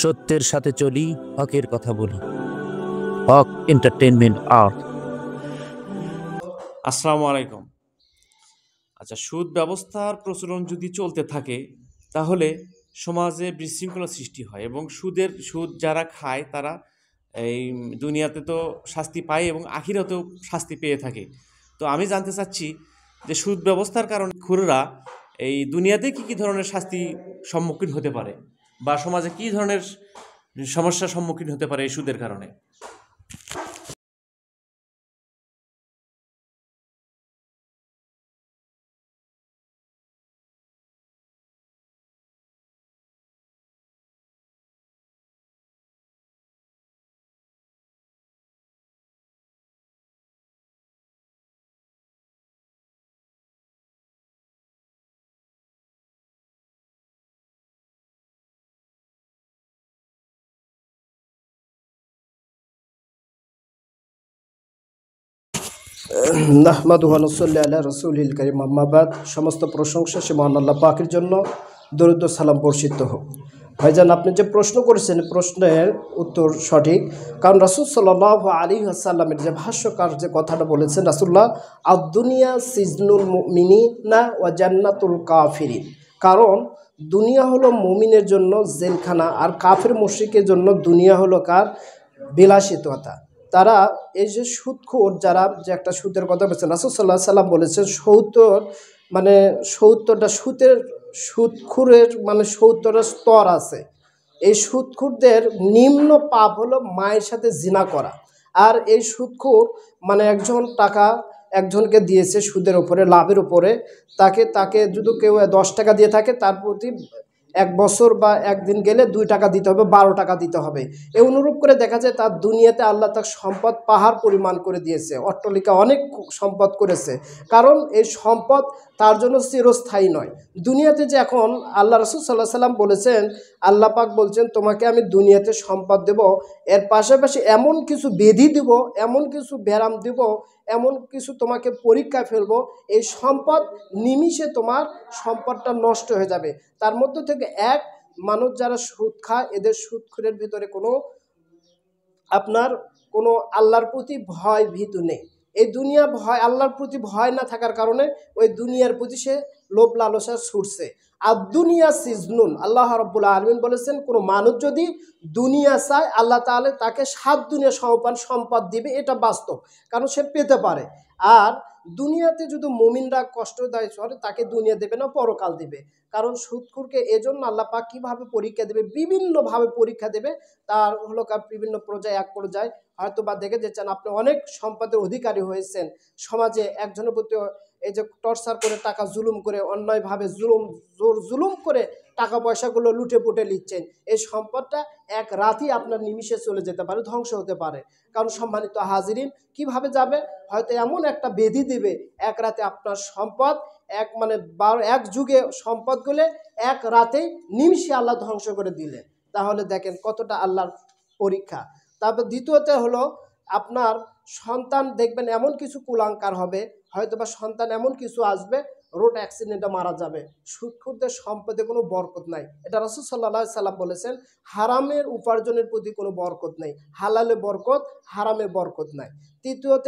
সত্যের সাথে চলি, হকের কথা বলি। হক এন্টারটেইনমেন্ট আর্ট। আসসালামু আলাইকুম। আচ্ছা, সুদ ব্যবস্থার প্রচলন যদি চলতে থাকে তাহলে সমাজে বিশৃঙ্খলা সৃষ্টি হয় এবং সুদ যারা খায় তারা এই দুনিয়াতে তো শাস্তি পায় এবং আখিরাতেও শাস্তি পেয়ে থাকে। তো আমি জানতে চাচ্ছি যে সুদ ব্যবস্থার কারণে খুররা এই দুনিয়াতে কি ধরনের শাস্তি সম্মুখীন হতে পারে বা সমাজে কি ধরনের সমস্যার সম্মুখীন হতে পারে এই সুদের কারণে। নাহমাদুহু ওয়া নুসাল্লি আলা রাসূলিল কারীম, আম্মা বাদ। সমস্ত প্রশংসা সে মহান আল্লাহ পাকের জন্য, দরুদ ও সালাম বর্ষিত হোক। ভাইজান, আপনি যে প্রশ্ন করেছেন প্রশ্নের উত্তর সঠিক, কারণ রাসূল সাল্লাল্লাহু আলাইহি ওয়াসাল্লামের যে ভাষ্যকার যে কথাটা বলেছেন, রাসূলুল্লাহ আদ-দুনিয়া সিজনুল মুমিনিনা ওয়া জান্নাতুল কাফিরিন। কারণ দুনিয়া হলো মুমিনের জন্য জেলখানা, আর কাফের মুশরিকের জন্য দুনিয়া হলো কার বিলাসিতা। তারা এই যে সুদখোর, যারা যে একটা সুদের কথা বলছেন, রাসূল সাল্লাল্লাহু আলাইহি সাল্লাম বলেছেন 70টা সুদখোরের 70টা স্তর আছে। এই সুদখোরদের নিম্ন পাপ হলো মায়ের সাথে জিনা করা। আর এই সুদখোর একজন টাকা একজনকে দিয়েছে সুদের উপরে, লাভের উপরে, তাকে যদি কেউ 10 টাকা দিয়ে থাকে, তার প্রতি 1 বছর বা 1 দিন গেলে 2 টাকা দিতে হবে, 12 টাকা দিতে হবে। এই অনুরূপ করে দেখা যায় তার দুনিয়াতে আল্লাহ তার সম্পদ পাহাড় পরিমাণ করে দিয়েছে, অট্টালিকা অনেক সম্পদ করেছে। কারণ এই সম্পদ তার জন্য চিরস্থায়ী নয়। দুনিয়াতে যে এখন আল্লাহ রাসূল সাল্লাল্লাহু আলাইহি সাল্লাম বলেছেন, আল্লাহ পাক বলছেন, তোমাকে আমি দুনিয়াতে সম্পদ দেব, এর পাশাপাশি এমন কিছু বেধি দেব, এমন কিছু ব্যারাম দেব, এমন কিছু তোমাকে পরীক্ষায় ফেলবো, এই সম্পদ নিমিষে তোমার সম্পদটা নষ্ট হয়ে যাবে। তার মধ্যে থেকে এক, মানুষ যারা সুদ খায়, এদের সুদখোরের ভিতরে কোনো আল্লাহর প্রতি ভয় ভীতু নেই। এই দুনিয়া আল্লাহর প্রতি ভয় না থাকার কারণে ওই দুনিয়ার প্রতি সে লোভ লালসা ছুটছে। আর দুনিয়া সিজনুন, আল্লাহ রাব্বুল আলামিন বলেছেন, কোনো মানুষ যদি দুনিয়া চায়, আল্লাহ তাআলা তাকে 7 দুনিয়া সমপান সম্পদ দিবে, এটা বাস্তব, কারণ সে পেতে পারে। আর দুনিয়াতে যদি মুমিনরা কষ্ট দেয় করে, তাকে দুনিয়া দেবে না, পরকাল দিবে। কারণ সুদখোরকে এজন্য আল্লাহ পাক কীভাবে পরীক্ষা দেবে, বিভিন্নভাবে পরীক্ষা দেবে। তার হলো বিভিন্ন পর্যায়ে, এক পর্যায়ে হয়তো বা দেখে যেছেন আপনি অনেক সম্পদের অধিকারী হয়েছেন, সমাজে একজনের প্রতি এই যে টর্চার করে, টাকা জুলুম করে, অন্যায়ভাবে জুলুম করে টাকা পয়সাগুলো লুটে পুটে নিচ্ছেন, এই সম্পদটা এক রাতেই আপনার নিমিষে চলে যেতে পারে, ধ্বংস হতে পারে। কারণ সম্মানিত হাজিরিন, কিভাবে যাবে, হয়তো এমন একটা বেধি দেবে, এক রাতে আপনার সম্পদ এক যুগে সম্পদগুলো এক রাতেই নিমিষে আল্লাহ ধ্বংস করে দিলেন। তাহলে দেখেন কতটা আল্লাহর পরীক্ষা। তারপর দ্বিতীয়ত হলো, আপনার সন্তান দেখবেন এমন কিছু কুলাঙ্কার হবে, হয়তো বা সন্তান এমন কিছু আসবে, রোড অ্যাক্সিডেন্টে মারা যাবে। সুদখোরদের সম্পদে কোনো বরকত নাই। এটা রাসূল সাল্লাল্লাহু আলাইহি সাল্লাম বলেছেন, হারামের উপার্জনের প্রতি কোনো বরকত নেই, হালালে বরকত, হারামে বরকত নাই। তৃতীয়ত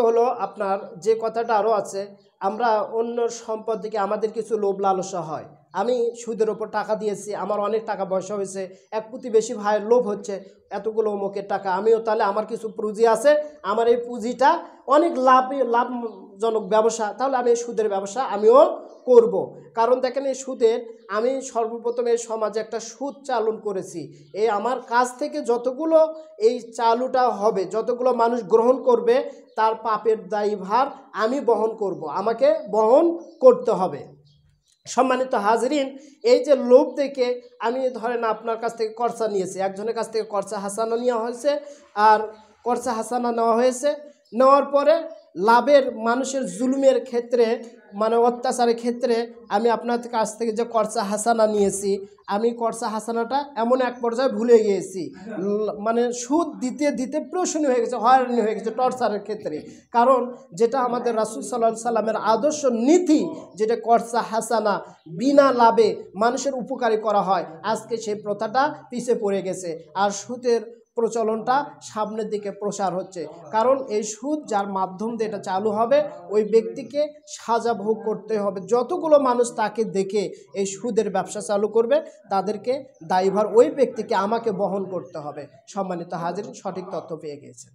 হলো আপনার যে কথাটা আরও আছে, আমরা অন্য সম্পদ থেকে আমাদের কিছু লোভ লালসা হয়। আমি সুদের ওপর টাকা দিয়েছি, আমার অনেক টাকা পয়সা হয়েছে, এক প্রতিবেশী ভাইয়ের লোভ হচ্ছে এতগুলো অমুকের টাকা, আমিও তাহলে আমার কিছু পুঁজি আছে, আমার এই পুঁজিটা অনেক লাভজনক ব্যবসা, তাহলে আমি এই সুদের ব্যবসা আমিও করব। কারণ দেখেন, এই সুদের আমি সর্বপ্রথম এই সমাজে একটা সুদ চালন করেছি। এই আমার কাছ থেকে যতগুলো এই চালুটা হবে, যতগুলো মানুষ গ্রহণ করবে, তার পাপের দায়ভার আমি বহন করব, আমাকে বহন করতে হবে। সম্মানিত হাজরিন, এই যে লোভ দেখে আমি ধরেন আপনার কাছ থেকে কর্সা নিয়েছি, একজনের কাছ থেকে কর্সা হাসানা নেওয়া হয়েছে, আর কর্সা হাসানা নেওয়া হয়েছে, নেওয়ার পরে লাভের মানুষের জুলুমের ক্ষেত্রে মানে অত্যাচারের ক্ষেত্রে আমি আপনার কাছ থেকে যে কর্সা হাসানা নিয়েছি, আমি কর্সা হাসানাটা এমন এক পর্যায়ে ভুলে গিয়েছি, মানে সুদ দিতে দিতে প্রয়োজনীয় হয়ে গেছে, হয়রানি হয়ে গেছে টর্চারের ক্ষেত্রে। কারণ যেটা আমাদের রাসূল সাল্লাল্লাহু আলাইহি সাল্লামের আদর্শ নীতি, যেটা কর্সা হাসানা, বিনা লাভে মানুষের উপকারী করা হয়, আজকে সেই প্রথাটা পিছে পড়ে গেছে। আর সুদের প্রচলনটা সামনের দিকে প্রসার হচ্ছে, কারণ এই সুদ যার মাধ্যম দিয়ে এটা চালু হবে ওই ব্যক্তিকে সাজা ভোগ করতে হবে। যতগুলো মানুষ তাকে দেখে এই সুদের ব্যবসা চালু করবে তাদেরকে দায়ভার ওই ব্যক্তিকে আমাকে বহন করতে হবে। সম্মানিত হাজির, সঠিক তথ্য পেয়ে গিয়েছেন।